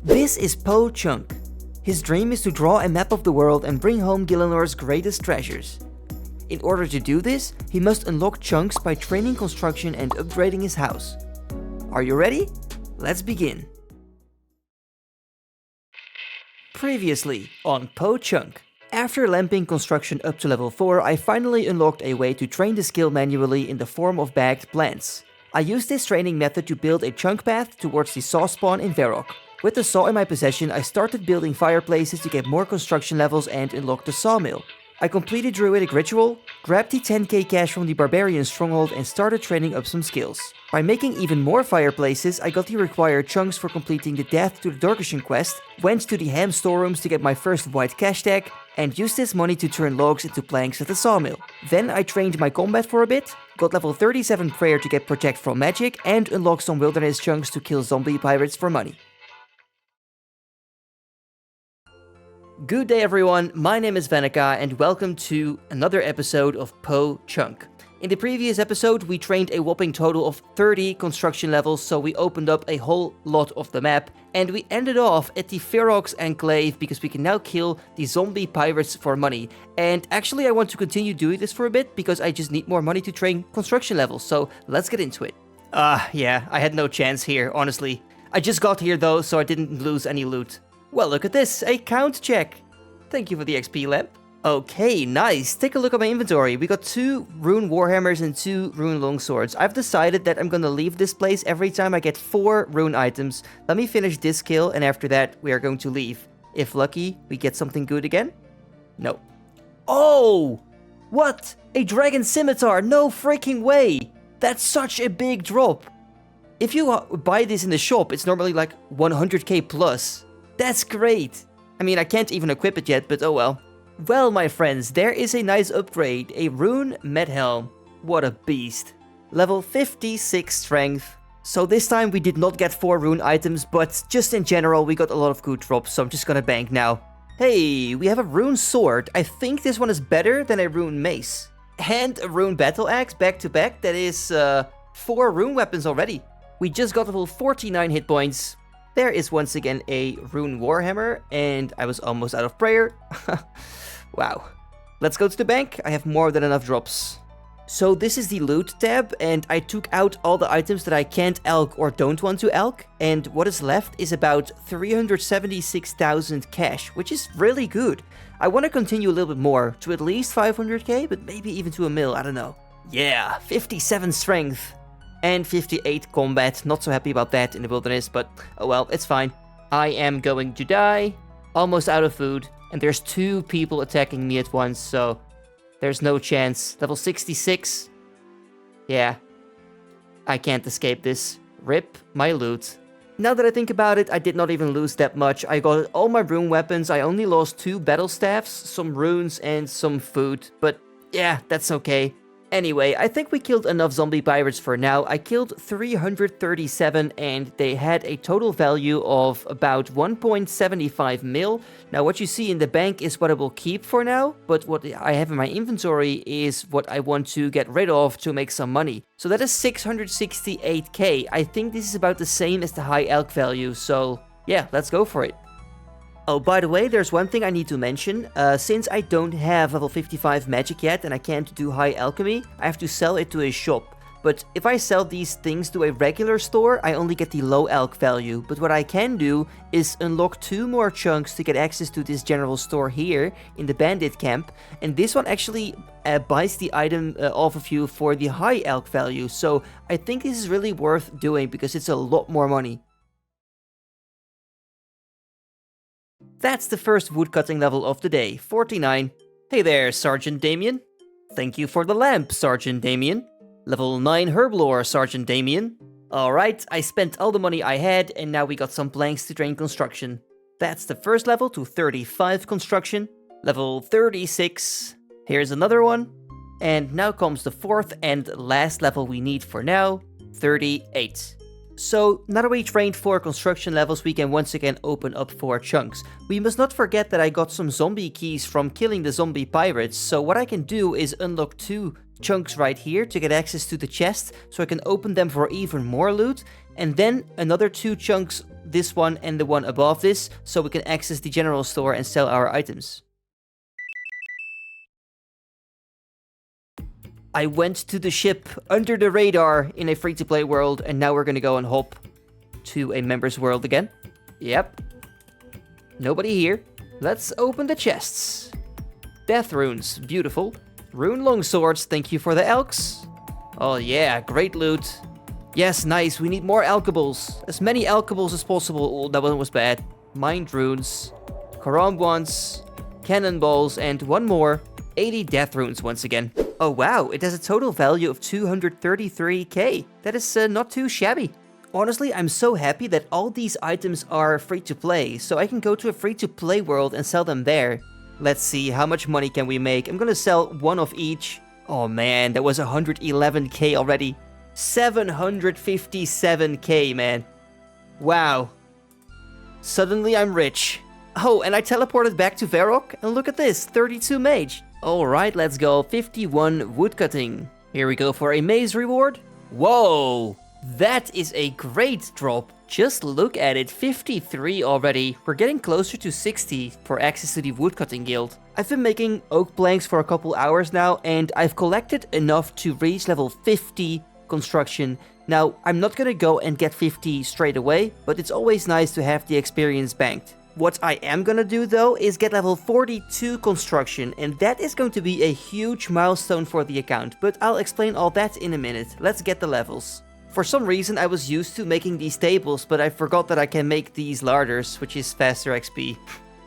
This is POH Chunk. His dream is to draw a map of the world and bring home Gielinor's greatest treasures. In order to do this, he must unlock chunks by training construction and upgrading his house. Are you ready? Let's begin. Previously on POH Chunk. After lamping construction up to level 4, I finally unlocked a way to train the skill manually in the form of bagged plants. I used this training method to build a chunk path towards the saw spawn in Varrock. With the saw in my possession, I started building fireplaces to get more construction levels and unlock the sawmill. I completed Druidic Ritual, grabbed the 10k cash from the Barbarian Stronghold and started training up some skills. By making even more fireplaces, I got the required chunks for completing the Death to the Dorkishan quest, went to the ham storerooms to get my first white cash tag, and used this money to turn logs into planks at the sawmill. Then I trained my combat for a bit, got level 37 prayer to get protect from magic, and unlocked some wilderness chunks to kill zombie pirates for money. Good day everyone, my name is Vannaka and welcome to another episode of POH Chunk. In the previous episode we trained a whopping total of 30 construction levels, so we opened up a whole lot of the map and we ended off at the Ferox Enclave because we can now kill the zombie pirates for money. And actually I want to continue doing this for a bit because I just need more money to train construction levels, so let's get into it. Yeah, I had no chance here, honestly. I just got here though, so I didn't lose any loot. Well, look at this, a count check. Thank you for the XP lamp. Okay, nice. Take a look at my inventory. We got 2 rune warhammers and 2 rune longswords. I've decided that I'm gonna leave this place every time I get 4 rune items. Let me finish this kill and after that we are going to leave. If lucky, we get something good again? No. Oh! What? A dragon scimitar? No freaking way! That's such a big drop. If you buy this in the shop, it's normally like 100k plus. That's great! I mean, I can't even equip it yet, but oh well. Well, my friends, there is a nice upgrade. A rune medhelm. What a beast. Level 56 strength. So this time we did not get 4 rune items, but just in general we got a lot of good drops, so I'm just gonna bank now. Hey, we have a rune sword. I think this one is better than a rune mace. And a rune battle axe back to back. That is 4 rune weapons already. We just got level 49 hit points. There is once again a rune warhammer, and I was almost out of prayer. Wow. Let's go to the bank. I have more than enough drops. So this is the loot tab, and I took out all the items that I can't elk or don't want to elk, and what is left is about 376,000 cash, which is really good. I want to continue a little bit more, to at least 500k, but maybe even to a mil, I don't know. Yeah, 57 strength. And 58 combat, not so happy about that in the wilderness, but oh well, it's fine. I am going to die, almost out of food, and there's 2 people attacking me at once, so there's no chance. Level 66. Yeah, I can't escape this. Rip my loot. Now that I think about it, I did not even lose that much. I got all my rune weapons, I only lost 2 battle staffs, some runes and some food, but yeah, that's okay. Anyway, I think we killed enough zombie pirates for now. I killed 337 and they had a total value of about 1.75 mil. Now what you see in the bank is what I will keep for now, but what I have in my inventory is what I want to get rid of to make some money. So that is 668k. I think this is about the same as the high elk value, so yeah, let's go for it. Oh, by the way, there's one thing I need to mention. Since I don't have level 55 magic yet and I can't do high alchemy, I have to sell it to a shop. But if I sell these things to a regular store, I only get the low elk value. But what I can do is unlock 2 more chunks to get access to this general store here in the bandit camp. And this one actually buys the item off of you for the high elk value. So I think this is really worth doing because it's a lot more money. That's the first woodcutting level of the day, 49. Hey there, Sergeant Damien. Thank you for the lamp, Sergeant Damien. Level 9 herblore, Sergeant Damien. Alright, I spent all the money I had and now we got some planks to train construction. That's the first level to 35 construction. Level 36. Here's another one. And now comes the 4th and last level we need for now, 38. So, now that we trained 4 construction levels, we can once again open up 4 chunks. We must not forget that I got some zombie keys from killing the zombie pirates, so what I can do is unlock 2 chunks right here to get access to the chest, so I can open them for even more loot. and then another 2 chunks, this one and the one above this, so we can access the general store and sell our items. I went to the ship under the radar in a free-to-play world, and now we're gonna go and hop to a members world again. Yep. Nobody here. Let's open the chests. Death runes, beautiful. Rune longswords, thank you for the elks. Oh yeah, great loot. Yes, nice, we need more alkables. As many alkables as possible. Oh, that one was bad. Mind runes, Karam ones, cannonballs, and one more. 80 death runes once again. Oh wow, it has a total value of 233k. That is not too shabby. Honestly, I'm so happy that all these items are free to play, so I can go to a free to play world and sell them there. Let's see, how much money can we make? I'm gonna sell one of each. Oh man, that was 111k already. 757k, man. Wow. Suddenly I'm rich. Oh, and I teleported back to Varrock, and look at this, 32 mage. Alright, let's go. 51 woodcutting. Here we go for a maze reward. Whoa! That is a great drop. Just look at it, 53 already. We're getting closer to 60 for access to the woodcutting guild. I've been making oak planks for a couple hours now, and I've collected enough to reach level 50 construction. Now, I'm not gonna go and get 50 straight away, but it's always nice to have the experience banked. What I am gonna do though is get level 42 construction, and that is going to be a huge milestone for the account, but I'll explain all that in a minute. Let's get the levels. For some reason I was used to making these tables, but I forgot that I can make these larders, which is faster XP.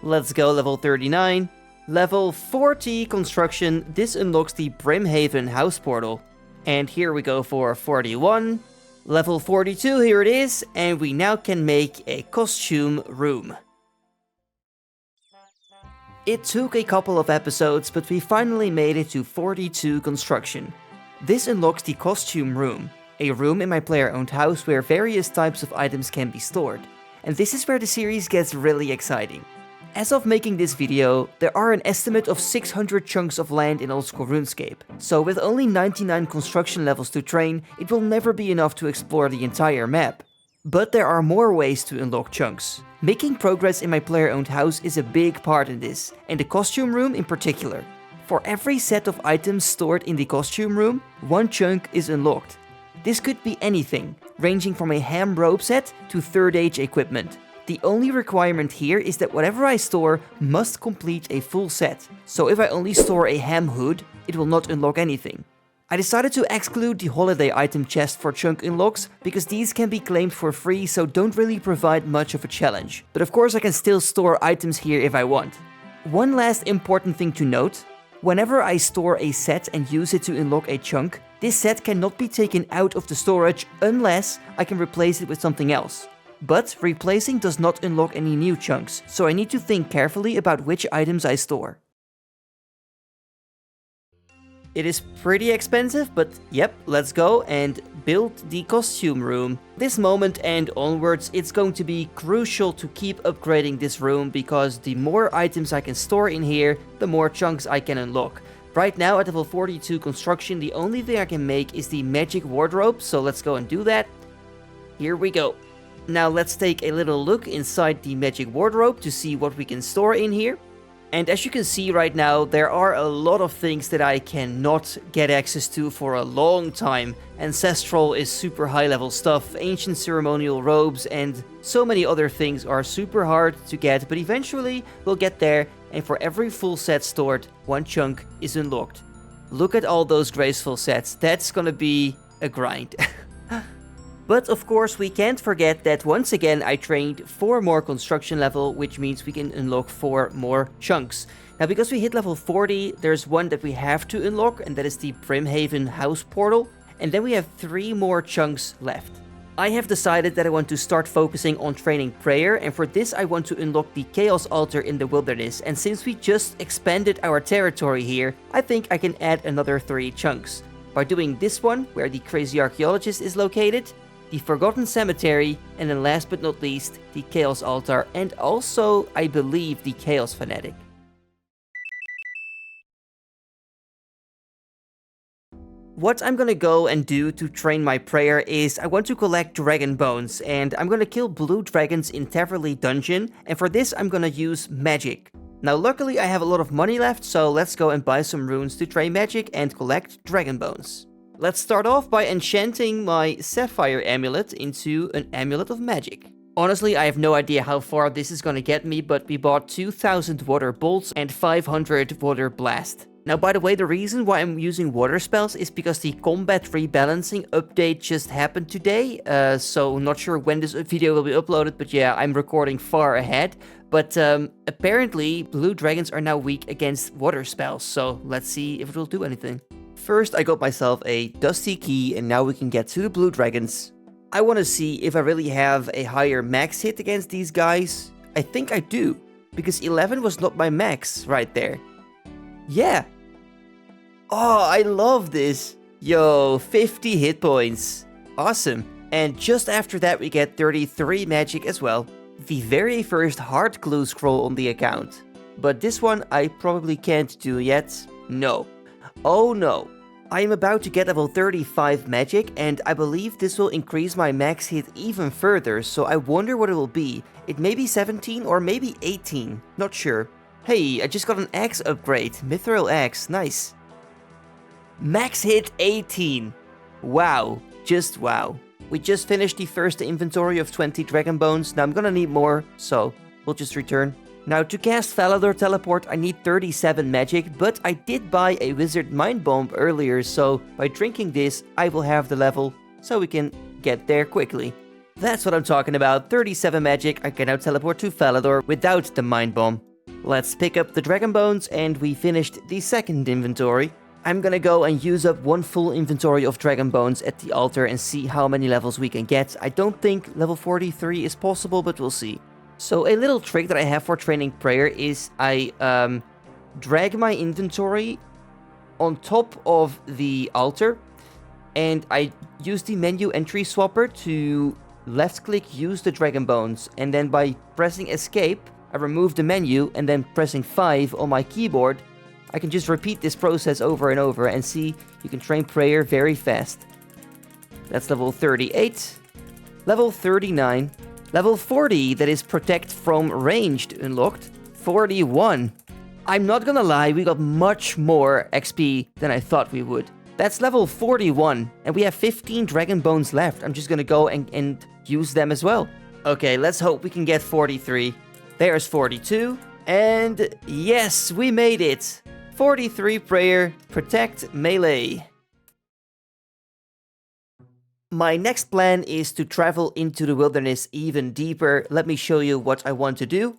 Let's go, level 39. Level 40 construction, this unlocks the Rimmington House Portal. And here we go for 41. Level 42, here it is, and we now can make a costume room. It took a couple of episodes, but we finally made it to 42 construction. This unlocks the costume room, a room in my player-owned house where various types of items can be stored. And this is where the series gets really exciting. As of making this video, there are an estimate of 600 chunks of land in old school RuneScape, so with only 99 construction levels to train, it will never be enough to explore the entire map. But there are more ways to unlock chunks. Making progress in my player-owned house is a big part in this, and the costume room in particular. For every set of items stored in the costume room, one chunk is unlocked. This could be anything, ranging from a ham robe set to 3rd age equipment. The only requirement here is that whatever I store must complete a full set, so if I only store a ham hood, it will not unlock anything. I decided to exclude the holiday item chest for chunk unlocks, because these can be claimed for free, so don't really provide much of a challenge. But of course I can still store items here if I want. One last important thing to note, whenever I store a set and use it to unlock a chunk, this set cannot be taken out of the storage unless I can replace it with something else. But replacing does not unlock any new chunks, so I need to think carefully about which items I store. It is pretty expensive, but yep, let's go and build the costume room. This moment and onwards, it's going to be crucial to keep upgrading this room, because the more items I can store in here, the more chunks I can unlock. Right now at level 42 construction, the only thing I can make is the magic wardrobe, so let's go and do that. Here we go. Now let's take a little look inside the magic wardrobe to see what we can store in here. And as you can see right now, there are a lot of things that I cannot get access to for a long time. Ancestral is super high level stuff, ancient ceremonial robes, and so many other things are super hard to get, but eventually we'll get there, and for every full set stored, one chunk is unlocked. Look at all those graceful sets, that's gonna be a grind. But of course we can't forget that once again I trained 4 more construction level, which means we can unlock 4 more chunks. Now because we hit level 40, there's one that we have to unlock, and that is the Rimmington House Portal, and then we have 3 more chunks left. I have decided that I want to start focusing on training prayer, and for this I want to unlock the Chaos Altar in the wilderness, and since we just expanded our territory here, I think I can add another 3 chunks. By doing this one, where the Crazy Archaeologist is located, the Forgotten Cemetery, and then last but not least, the Chaos Altar, and also, I believe, the Chaos Fanatic. What I'm gonna go and do to train my prayer is I want to collect dragon bones, and I'm gonna kill blue dragons in Taverley Dungeon, and for this I'm gonna use magic. Now luckily I have a lot of money left, so let's go and buy some runes to train magic and collect dragon bones. Let's start off by enchanting my sapphire amulet into an amulet of magic. Honestly, I have no idea how far this is gonna get me, but we bought 2000 water bolts and 500 water blast. Now, by the way, the reason why I'm using water spells is because the combat rebalancing update just happened today. So not sure when this video will be uploaded, but yeah, I'm recording far ahead. But apparently, blue dragons are now weak against water spells, so let's see if it will do anything. First, I got myself a dusty key, and now we can get to the blue dragons. I want to see if I really have a higher max hit against these guys. I think I do, because 11 was not my max right there. Yeah. Oh, I love this. Yo, 50 hit points. Awesome. And just after that, we get 33 magic as well. The very first heart glue scroll on the account. But this one I probably can't do yet. No. Oh no. I am about to get level 35 magic, and I believe this will increase my max hit even further, so I wonder what it will be. It may be 17 or maybe 18. Not sure. Hey, I just got an axe upgrade. Mithril axe, nice. Max hit 18. Wow, just wow. We just finished the first inventory of 20 dragon bones. Now I'm gonna need more, so we'll just return. Now to cast Falador teleport I need 37 magic, but I did buy a wizard mind bomb earlier, so by drinking this I will have the level so we can get there quickly. That's what I'm talking about, 37 magic. I can now teleport to Falador without the mind bomb. Let's pick up the dragon bones, and we finished the second inventory. I'm gonna go and use up one full inventory of dragon bones at the altar and see how many levels we can get. I don't think level 43 is possible, but we'll see. So a little trick that I have for training prayer is I drag my inventory on top of the altar, and I use the menu entry swapper to left click use the dragon bones, and then by pressing escape I remove the menu, and then pressing 5 on my keyboard I can just repeat this process over and over, and see, you can train prayer very fast. That's level 38. Level 39. Level 40, that is protect from ranged unlocked. 41. I'm not gonna lie, we got much more XP than I thought we would. That's level 41, and we have 15 dragon bones left. I'm just gonna go and use them as well. Okay, let's hope we can get 43. There's 42. And yes, we made it. 43 prayer, protect melee. My next plan is to travel into the wilderness even deeper. Let me show you what I want to do.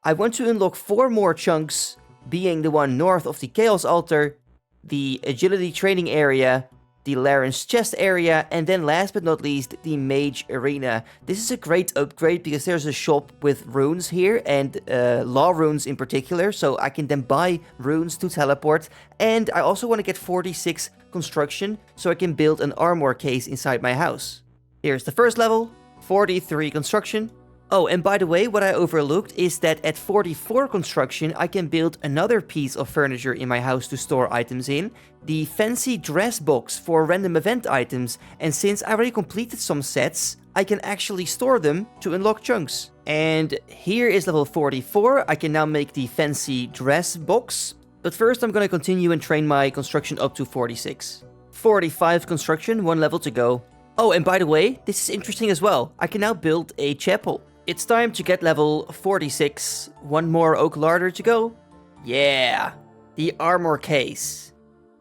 I want to unlock 4 more chunks, being the one north of the Chaos Altar, the Agility Training Area, the Laren's Chest Area, and then last but not least, the Mage Arena. This is a great upgrade because there's a shop with runes here, and law runes in particular, so I can then buy runes to teleport. And I also want to get 46 construction, so I can build an armor case inside my house. Here's the first level, 43 construction. Oh, and by the way, what I overlooked is that at 44 construction, I can build another piece of furniture in my house to store items in, the fancy dress box for random event items, and since I already completed some sets, I can actually store them to unlock chunks. And here is level 44, I can now make the fancy dress box, but first I'm gonna continue and train my construction up to 46. 45 construction, 1 level to go. Oh, and by the way, this is interesting as well, I can now build a chapel. It's time to get level 46. 1 more oak larder to go. Yeah, the armor case.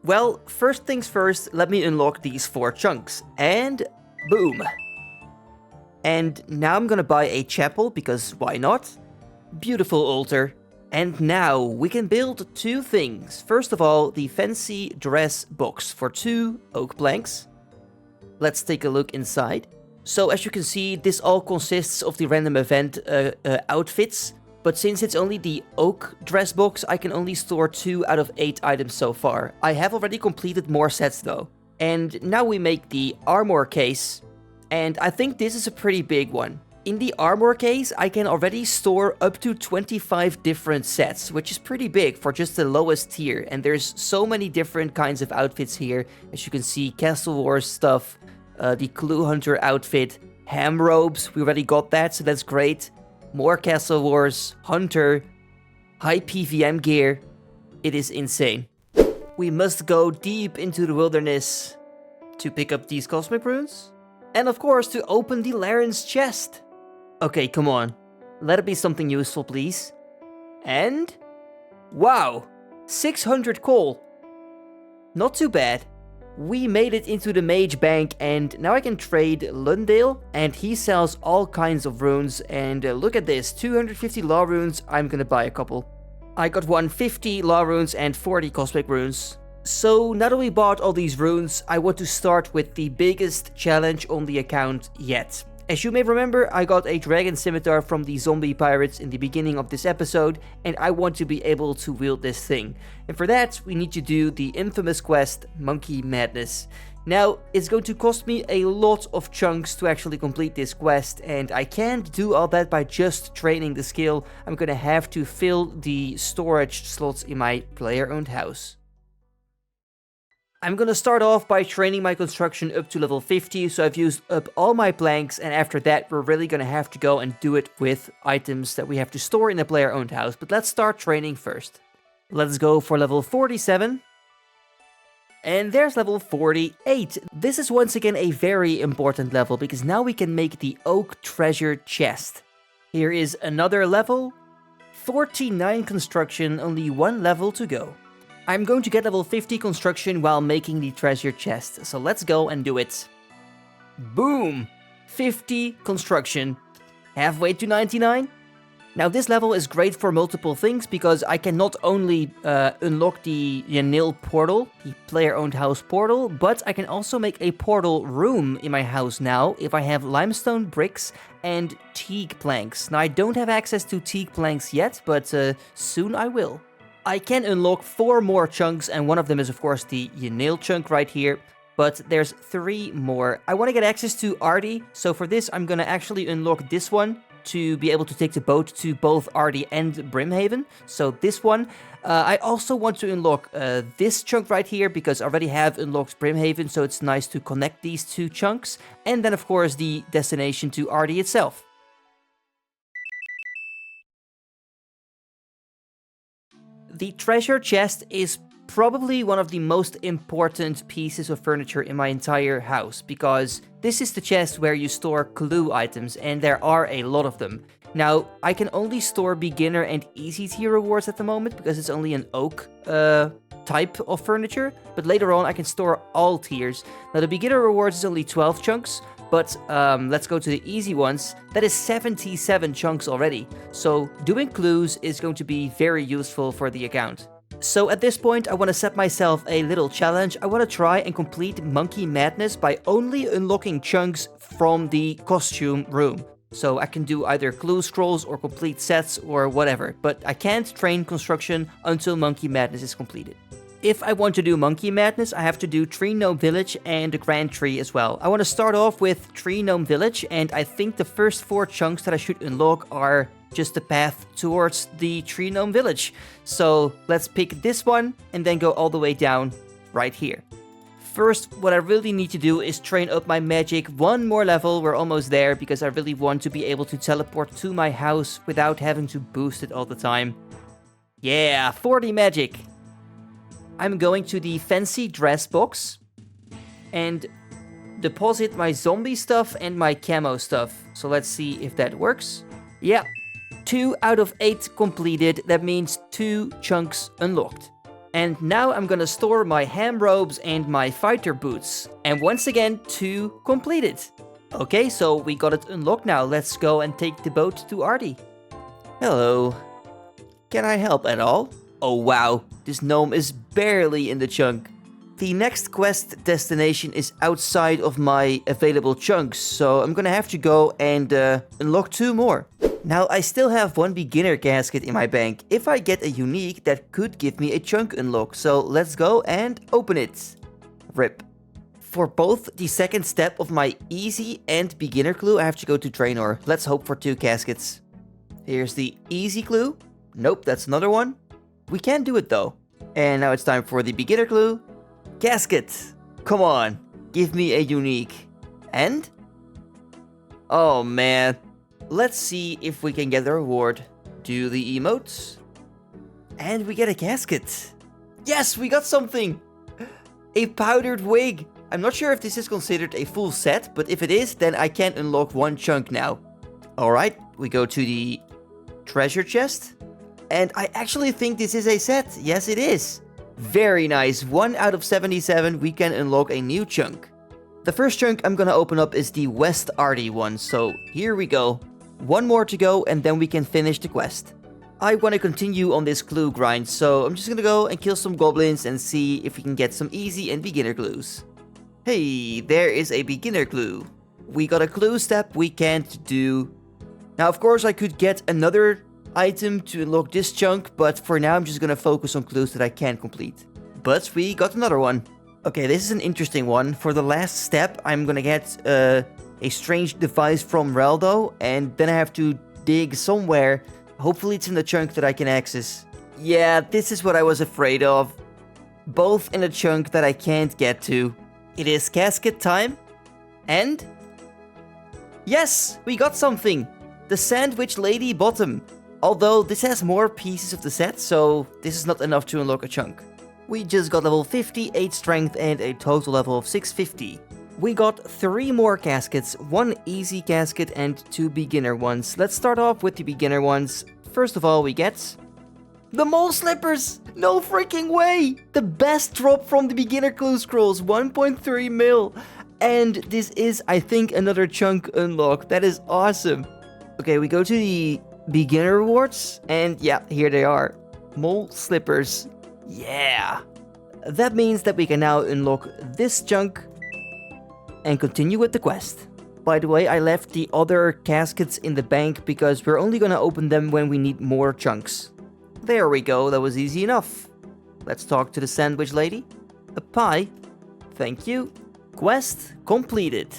Well, first things first, let me unlock these 4 chunks. And boom. And now I'm gonna buy a chapel, because why not? Beautiful altar. And now we can build 2 things. First of all, the fancy dress box for 2 oak planks. Let's take a look inside. So as you can see, this all consists of the random event outfits, but since it's only the oak dress box, I can only store 2 out of 8 items so far. I have already completed more sets though. And now we make the armor case, and I think this is a pretty big one. In the armor case, I can already store up to 25 different sets, which is pretty big for just the lowest tier. And there's so many different kinds of outfits here. As you can see, Castle Wars stuff, the Clue Hunter outfit, ham robes, we already got that, so that's great. More Castle Wars, Hunter, high PVM gear. It is insane. We must go deep into the wilderness to pick up these cosmic runes. And of course, to open the Laren's chest. Okay, come on. Let it be something useful, please. And... wow! 600 coal. Not too bad. We made it into the mage bank, and now I can trade Lundale, and he sells all kinds of runes. And look at this, 250 law runes, I'm gonna buy a couple. I got 150 law runes and 40 cosmic runes. So now that we bought all these runes, I want to start with the biggest challenge on the account yet. As you may remember, I got a dragon scimitar from the zombie pirates in the beginning of this episode, and I want to be able to wield this thing. And for that, we need to do the infamous quest, Monkey Madness. Now, it's going to cost me a lot of chunks to actually complete this quest, and I can't do all that by just training the skill. I'm gonna have to fill the storage slots in my player-owned house. I'm gonna start off by training my construction up to level 50, so I've used up all my planks, and after that we're really gonna have to go and do it with items that we have to store in a player-owned house. But let's start training first. Let's go for level 47. And there's level 48. This is once again a very important level, because now we can make the oak treasure chest. Here is another level. 49 construction, only one level to go. I'm going to get level 50 construction while making the treasure chest, so let's go and do it. Boom! 50 construction. Halfway to 99. Now this level is great for multiple things, because I can not only unlock the Gielinor portal, the player-owned house portal, but I can also make a portal room in my house now if I have limestone bricks and teak planks. Now I don't have access to teak planks yet, but soon I will. I can unlock 4 more chunks, and one of them is of course the Gielinor chunk right here, but there's 3 more. I want to get access to Ardy, so for this I'm gonna actually unlock this one to be able to take the boat to both Ardy and Brimhaven. So this one. I also want to unlock this chunk right here, because I already have unlocked Brimhaven, so it's nice to connect these 2 chunks. And then of course the destination to Ardy itself. The treasure chest is probably one of the most important pieces of furniture in my entire house, because this is the chest where you store clue items, and there are a lot of them. Now, I can only store beginner and easy tier rewards at the moment, because it's only an oak type of furniture, but later on I can store all tiers. Now, the beginner rewards is only 12 chunks, but let's go to the easy ones. That is 77 chunks already. So doing clues is going to be very useful for the account. So at this point, I want to set myself a little challenge. I want to try and complete Monkey Madness by only unlocking chunks from the costume room. So I can do either clue scrolls or complete sets or whatever, but I can't train construction until Monkey Madness is completed. If I want to do Monkey Madness, I have to do Tree Gnome Village and the Grand Tree as well. I want to start off with Tree Gnome Village, and I think the first 4 chunks that I should unlock are just the path towards the Tree Gnome Village. So let's pick this one and then go all the way down right here. First, what I really need to do is train up my magic 1 more level. We're almost there, because I really want to be able to teleport to my house without having to boost it all the time. Yeah, 40 magic. I'm going to the fancy dress box and deposit my zombie stuff and my camo stuff. So let's see if that works. Yeah, 2 out of 8 completed. That means 2 chunks unlocked. And now I'm gonna store my ham robes and my fighter boots. And once again, 2 completed. Okay, so we got it unlocked now. Let's go and take the boat to Ardy. Hello. Can I help at all? Oh wow, this gnome is barely in the chunk. The next quest destination is outside of my available chunks, so I'm gonna have to go and unlock 2 more. Now, I still have 1 beginner casket in my bank. If I get a unique, that could give me a chunk unlock, so let's go and open it. Rip. For both the second step of my easy and beginner clue, I have to go to Draenor. Let's hope for 2 caskets. Here's the easy clue. Nope, that's another one. We can do it though. And now it's time for the beginner clue. Casket. Come on. Give me a unique. And? Oh man. Let's see if we can get the reward. Do the emotes. And we get a casket. Yes, we got something. A powdered wig. I'm not sure if this is considered a full set, but if it is, then I can unlock 1 chunk now. Alright, we go to the treasure chest. And I actually think this is a set. Yes, it is. Very nice. 1 out of 77, we can unlock a new chunk. The first chunk I'm gonna open up is the West Arty one, so here we go. 1 more to go, and then we can finish the quest. I want to continue on this clue grind, so I'm just gonna go and kill some goblins and see if we can get some easy and beginner clues. Hey, there is a beginner clue. We got a clue step we can't do. Now, of course, I could get another item to unlock this chunk, but for now, I'm just gonna focus on clues that I can complete. But we got another one. Okay, this is an interesting one. For the last step, I'm gonna get a strange device from Raldo, and then I have to dig somewhere. Hopefully, it's in the chunk that I can access. Yeah, this is what I was afraid of. Both in a chunk that I can't get to. It is casket time. And? Yes, we got something. The Sandwich Lady Bottom. Although this has more pieces of the set, so this is not enough to unlock a chunk. We just got level 50, 8 strength, and a total level of 650. We got 3 more caskets, 1 easy casket and 2 beginner ones. Let's start off with the beginner ones. First of all, we get the mole slippers! No freaking way! The best drop from the beginner clue scrolls, 1.3 mil. And this is, I think, another chunk unlock. That is awesome. Okay, we go to the beginner rewards, and yeah, here they are. Mole slippers. Yeah. That means that we can now unlock this chunk and continue with the quest. By the way, I left the other caskets in the bank because we're only gonna open them when we need more chunks. There we go, that was easy enough. Let's talk to the sandwich lady. A pie. Thank you. Quest completed.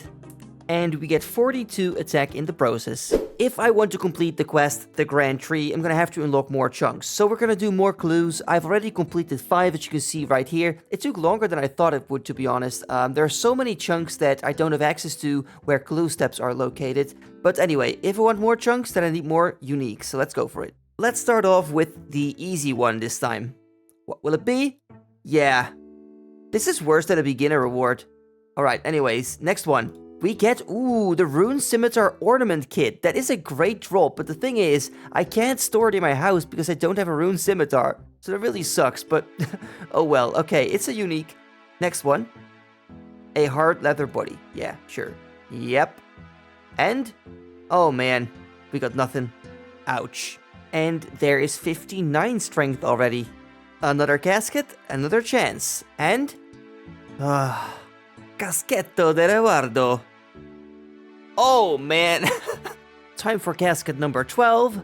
And we get 42 attack in the process. If I want to complete the quest, the Grand Tree, I'm gonna have to unlock more chunks. So we're gonna do more clues. I've already completed 5, as you can see right here. It took longer than I thought it would, to be honest. There are so many chunks that I don't have access to where clue steps are located. But anyway, if I want more chunks, then I need more unique. So let's go for it. Let's start off with the easy one this time. What will it be? Yeah. This is worse than a beginner reward. Alright, anyways, next one. We get, the Rune Scimitar Ornament Kit. That is a great drop, but the thing is, I can't store it in my house because I don't have a Rune Scimitar. So that really sucks, but oh well. Okay, it's a unique. Next one. A hard leather body. Yeah, sure. Yep. And? Oh man, we got nothing. Ouch. And there is 59 strength already. Another casket, another chance. And? Caschetto de Reguardo. Oh man. Time for casket number 12.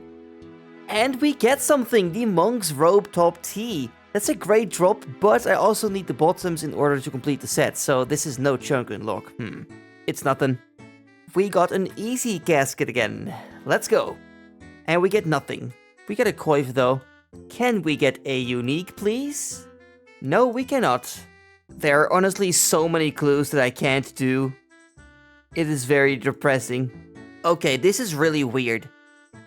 And we get something, the Monk's Robe Top Tea. That's a great drop, but I also need the bottoms in order to complete the set, so this is no chunk unlock. It's nothing. We got an easy casket again. Let's go. And we get nothing. We get a coif though. Can we get a unique, please? No, we cannot. There are honestly so many clues that I can't do. It is very depressing. Okay, this is really weird.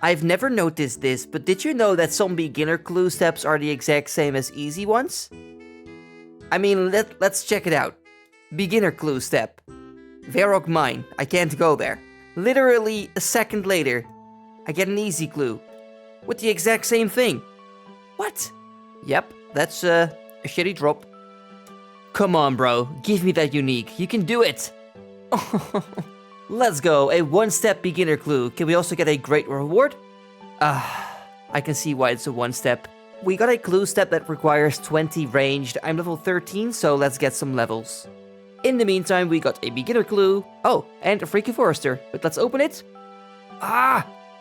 I've never noticed this, but did you know that some beginner clue steps are the exact same as easy ones? I mean, let's check it out. Beginner clue step. Verok Mine. I can't go there. Literally a second later, I get an easy clue. With the exact same thing. What? Yep, that's a shitty drop. Come on, bro. Give me that unique. You can do it. Let's go. A one-step beginner clue. Can we also get a great reward? I can see why it's a one-step. We got a clue step that requires 20 ranged. I'm level 13, so let's get some levels. In the meantime, we got a beginner clue. Oh, and a Freaky Forester. But let's open it.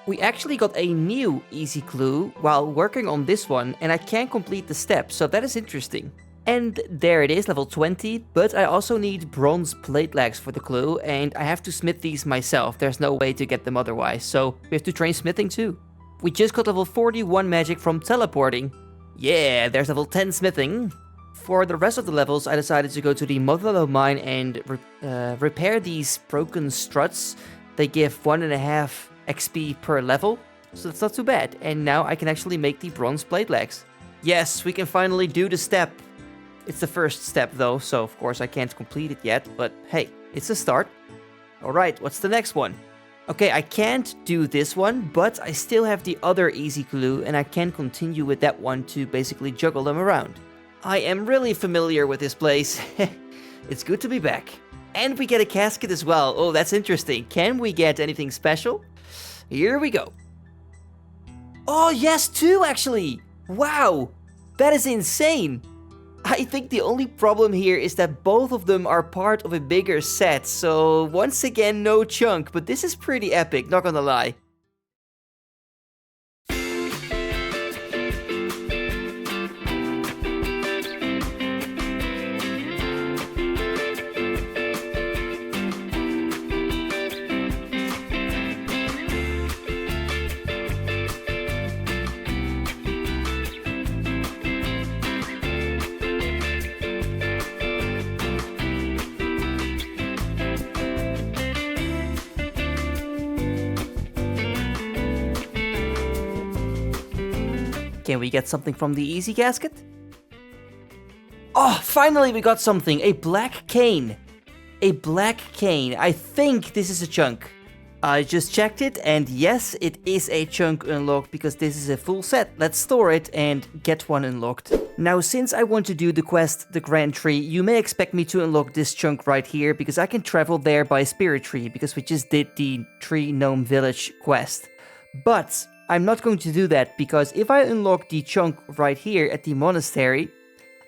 We actually got a new easy clue while working on this one, and I can't complete the step, so that is interesting. And there it is, level 20, but I also need bronze plate legs for the clue, and I have to smith these myself. There's no way to get them otherwise, so we have to train smithing too. We just got level 41 magic from teleporting. Yeah, there's level 10 smithing. For the rest of the levels, I decided to go to the Motherlode mine and repair these broken struts. They give 1.5 XP per level, so that's not too bad. And now I can actually make the bronze plate legs. Yes, we can finally do the step. It's the first step though, so of course I can't complete it yet, but hey, it's a start. Alright, what's the next one? Okay, I can't do this one, but I still have the other easy clue, and I can continue with that one to basically juggle them around. I am really familiar with this place. It's good to be back. And we get a casket as well. Oh, that's interesting. Can we get anything special? Here we go. Oh, yes, two actually! Wow! That is insane! I think the only problem here is that both of them are part of a bigger set, so once again no chunk, but this is pretty epic, not gonna lie. Can we get something from the easy casket? Oh, finally we got something! A black cane! A black cane. I think this is a chunk. I just checked it, and yes, it is a chunk unlocked because this is a full set. Let's store it and get one unlocked. Now, since I want to do the quest, the Grand Tree, you may expect me to unlock this chunk right here because I can travel there by Spirit Tree because we just did the Tree Gnome Village quest. But I'm not going to do that because if I unlock the chunk right here at the monastery,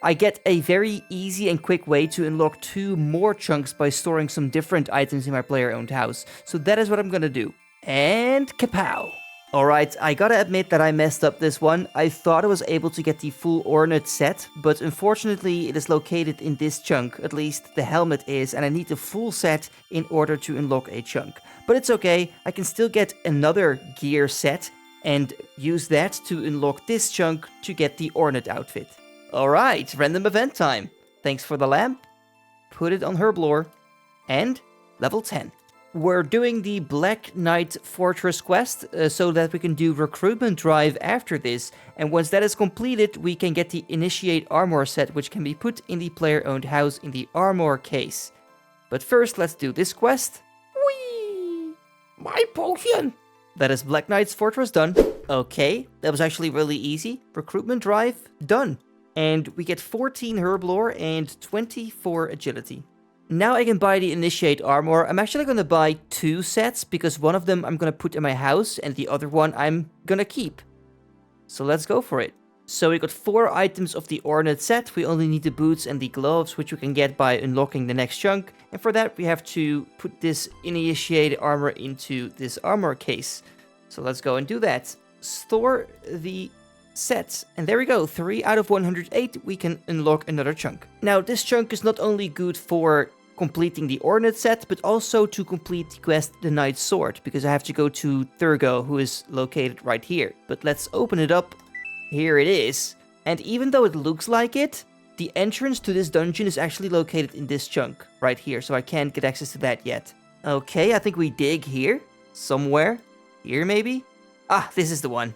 I get a very easy and quick way to unlock 2 more chunks by storing some different items in my player-owned house. So that is what I'm gonna do. And kapow! Alright, I gotta admit that I messed up this one. I thought I was able to get the full Ornate set, but unfortunately it is located in this chunk. At least the helmet is, and I need the full set in order to unlock a chunk. But it's okay, I can still get another gear set and use that to unlock this chunk to get the Ornate outfit. Alright, random event time. Thanks for the lamp. Put it on Herblore. And level 10. We're doing the Black Knight Fortress quest so that we can do recruitment drive after this. And once that is completed, we can get the Initiate Armor set, which can be put in the player-owned house in the armor case. But first, let's do this quest. Whee! My potion! That is Black Knight's Fortress done. Okay, that was actually really easy. Recruitment drive done. And we get 14 Herblore and 24 Agility. Now I can buy the Initiate Armor. I'm actually going to buy 2 sets because one of them I'm going to put in my house and the other one I'm going to keep. So let's go for it. So we got 4 items of the Ornate set. We only need the boots and the gloves, which we can get by unlocking the next chunk. And for that we have to put this Initiate Armor into this armor case. So let's go and do that. Store the sets, and there we go, 3 out of 108, we can unlock another chunk. Now this chunk is not only good for completing the Ornate set, but also to complete the quest The Knight's Sword, because I have to go to Thurgo, who is located right here. But let's open it up. Here it is. And even though it looks like it, the entrance to this dungeon is actually located in this chunk right here, so I can't get access to that yet. Okay, I think we dig here, somewhere. Here maybe? Ah, this is the one.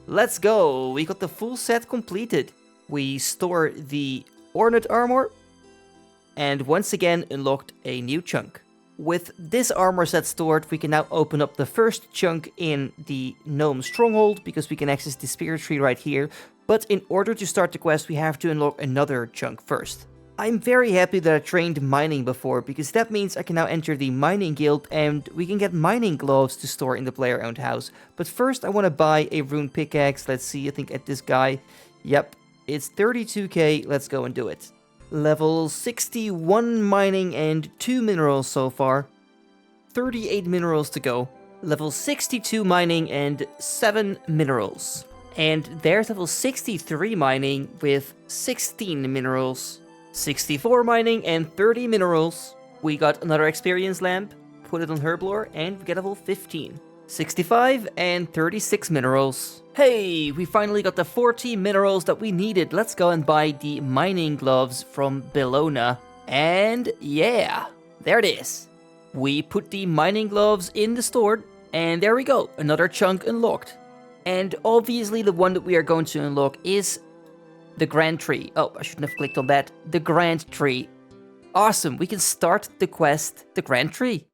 Let's go! We got the full set completed. We store the Ornate Armor, and once again unlocked a new chunk. With this armor set stored, we can now open up the first chunk in the Gnome Stronghold, because we can access the Spirit Tree right here. But in order to start the quest, we have to unlock another chunk first. I'm very happy that I trained mining before, because that means I can now enter the mining guild and we can get mining gloves to store in the player-owned house. But first I want to buy a rune pickaxe. Let's see, I think at this guy. Yep, it's 32k, let's go and do it. Level 61 mining and 2 minerals so far. 38 minerals to go. Level 62 mining and 7 minerals. And there's level 63 mining with 16 minerals. 64 mining and 30 minerals. We got another experience lamp, put it on Herblore, and we get level 15. 65 and 36 minerals. Hey, we finally got the 40 minerals that we needed. Let's go and buy the mining gloves from Bellona. And yeah, there it is. We put the mining gloves in the store, and there we go, another chunk unlocked. And obviously the one that we are going to unlock is the Grand Tree. Oh, I shouldn't have clicked on that. The Grand Tree. Awesome, we can start the quest, the Grand Tree.